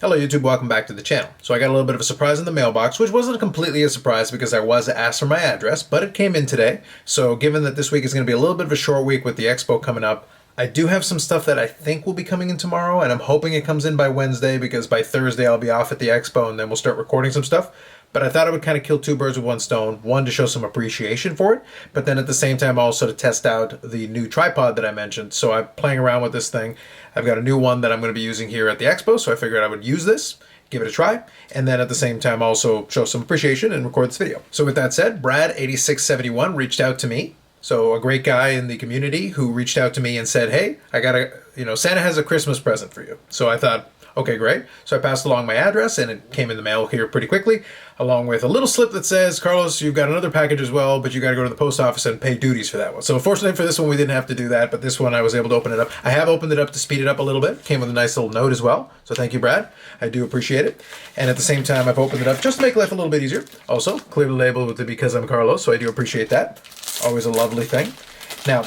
Hello YouTube, welcome back to the channel. So I got a little bit of a surprise in the mailbox, which wasn't completely a surprise because I was asked for my address, but it came in today. So given that this week is going to be a little bit of a short week with the expo coming up, I do have some stuff that I think will be coming in tomorrow, and I'm hoping it comes in by Wednesday because by Thursday I'll be off at the expo and then we'll start recording some stuff. But I thought I would kind of kill two birds with one stone. One, to show some appreciation for it, but then at the same time also to test out the new tripod that I mentioned. So I'm playing around with this thing. I've got a new one that I'm going to be using here at the expo, so I figured I would use this, give it a try, and then at the same time also show some appreciation and record this video. So with that said, Brad8671 reached out to me. So a great guy in the community who reached out to me and said, hey, Santa has a Christmas present for you. So I thought, okay, great. So I passed along my address and it came in the mail here pretty quickly, along with a little slip that says, Carlos, you've got another package as well, but you got to go to the post office and pay duties for that one. So fortunately for this one, we didn't have to do that, but this one I was able to open it up. I have opened it up to speed it up a little bit. Came with a nice little note as well. So thank you, Brad. I do appreciate it. And at the same time, I've opened it up just to make life a little bit easier. Also, clearly labeled with the because I'm Carlos, so I do appreciate that. Always a lovely thing. Now,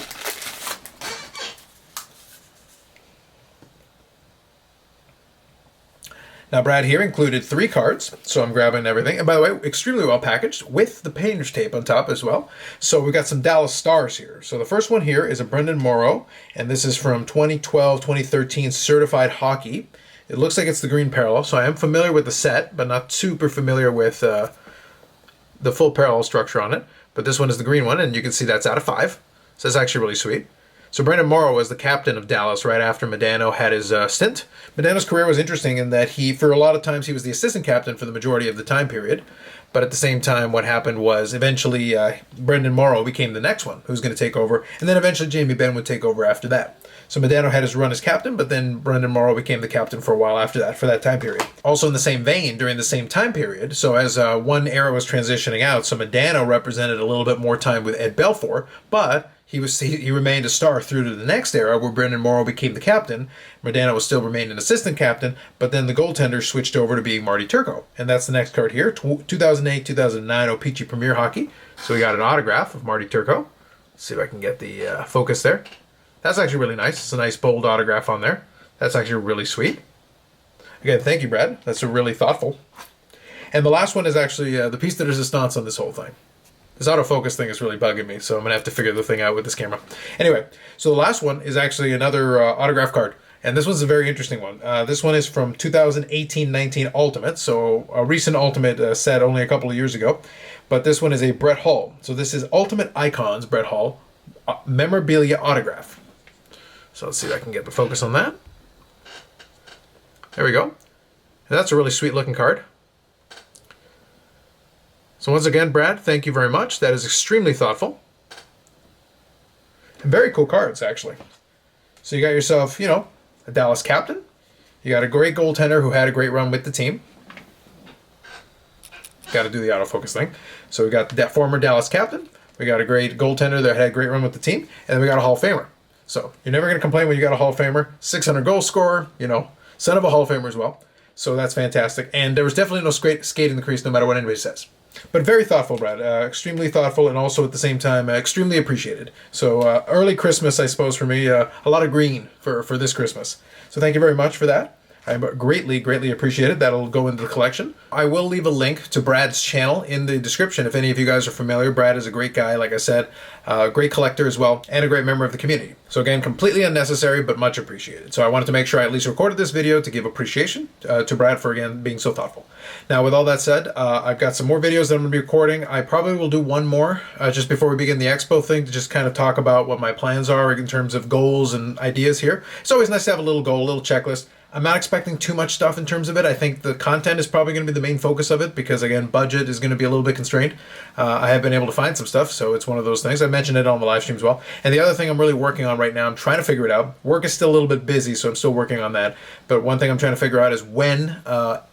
Brad here included 3 cards, so I'm grabbing everything. And by the way, extremely well packaged with the painter's tape on top as well. So we've got some Dallas Stars here. So the first one here is a Brendan Morrow, and this is from 2012-2013 Certified Hockey. It looks like it's the green parallel, so I am familiar with the set, but not super familiar with the full parallel structure on it. But this one is the green one, and you can see that's out of 5. So that's actually really sweet. So Brendan Morrow was the captain of Dallas right after Modano had his stint. Modano's career was interesting in that for a lot of times, he was the assistant captain for the majority of the time period. But at the same time, what happened was eventually Brendan Morrow became the next one who's going to take over. And then eventually Jamie Benn would take over after that. So Modano had his run as captain, but then Brendan Morrow became the captain for a while after that, for that time period. Also in the same vein, during the same time period, so as one era was transitioning out, so Modano represented a little bit more time with Ed Belfour, but he remained a star through to the next era where Brendan Morrow became the captain. Modano was still remained an assistant captain, but then the goaltender switched over to being Marty Turco. And that's the next card here, 2008-2009 O-Pee-Chee Premier Hockey. So we got an autograph of Marty Turco. Let's see if I can get the focus there. That's actually really nice. It's a nice bold autograph on there. That's actually really sweet. Again, thank you, Brad. That's really thoughtful. And the last one is actually the piece de resistance on this whole thing. This autofocus thing is really bugging me, so I'm going to have to figure the thing out with this camera. Anyway, so the last one is actually another autograph card. And this one's a very interesting one. This one is from 2018-19 Ultimate, so a recent Ultimate set only a couple of years ago. But this one is a Brett Hull. So this is Ultimate Icons Brett Hull Memorabilia Autograph. So let's see if I can get the focus on that. There we go. And that's a really sweet looking card. So once again, Brad, thank you very much. That is extremely thoughtful. And very cool cards, actually. So you got yourself, a Dallas captain. You got a great goaltender who had a great run with the team. Got to do the autofocus thing. So we got that former Dallas captain. We got a great goaltender that had a great run with the team. And then we got a Hall of Famer. So you're never going to complain when you got a Hall of Famer. 600 goal scorer, son of a Hall of Famer as well. So that's fantastic. And there was definitely no skate in the crease no matter what anybody says. But very thoughtful, Brad. Extremely thoughtful and also at the same time extremely appreciated. So early Christmas, I suppose, for me. A lot of green for this Christmas. So thank you very much for that. I greatly, greatly appreciate it. That'll go into the collection. I will leave a link to Brad's channel in the description if any of you guys are familiar. Brad is a great guy, like I said, great collector as well, and a great member of the community. So again, completely unnecessary, but much appreciated. So I wanted to make sure I at least recorded this video to give appreciation to Brad for, again, being so thoughtful. Now, with all that said, I've got some more videos that I'm going to be recording. I probably will do one more just before we begin the expo thing to just kind of talk about what my plans are in terms of goals and ideas here. It's always nice to have a little goal, a little checklist. I'm not expecting too much stuff in terms of it. I think the content is probably going to be the main focus of it because, again, budget is going to be a little bit constrained. I have been able to find some stuff, so it's one of those things. I mentioned it on the live stream as well. And the other thing I'm really working on right now, I'm trying to figure it out. Work is still a little bit busy, so I'm still working on that. But one thing I'm trying to figure out is when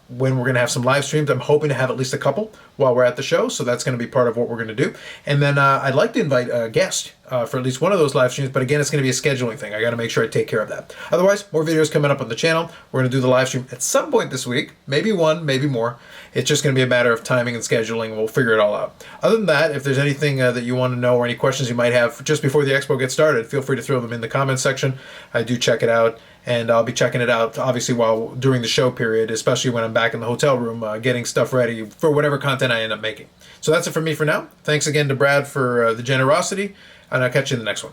we're going to have some live streams. I'm hoping to have at least a couple while we're at the show, so that's going to be part of what we're going to do. And then I'd like to invite a guest for at least one of those live streams, but again, it's going to be a scheduling thing. I got to make sure I take care of that. Otherwise, more videos coming up on the channel. We're going to do the live stream at some point this week, maybe one, maybe more. It's just going to be a matter of timing and scheduling. We'll figure it all out. Other than that, if there's anything that you want to know or any questions you might have just before the expo gets started, feel free to throw them in the comments section. I do check it out. and I'll be checking it out, obviously, while during the show period, especially when I'm back in the hotel room getting stuff ready for whatever content I end up making. So that's it for me for now. Thanks again to Brad for the generosity, and I'll catch you in the next one.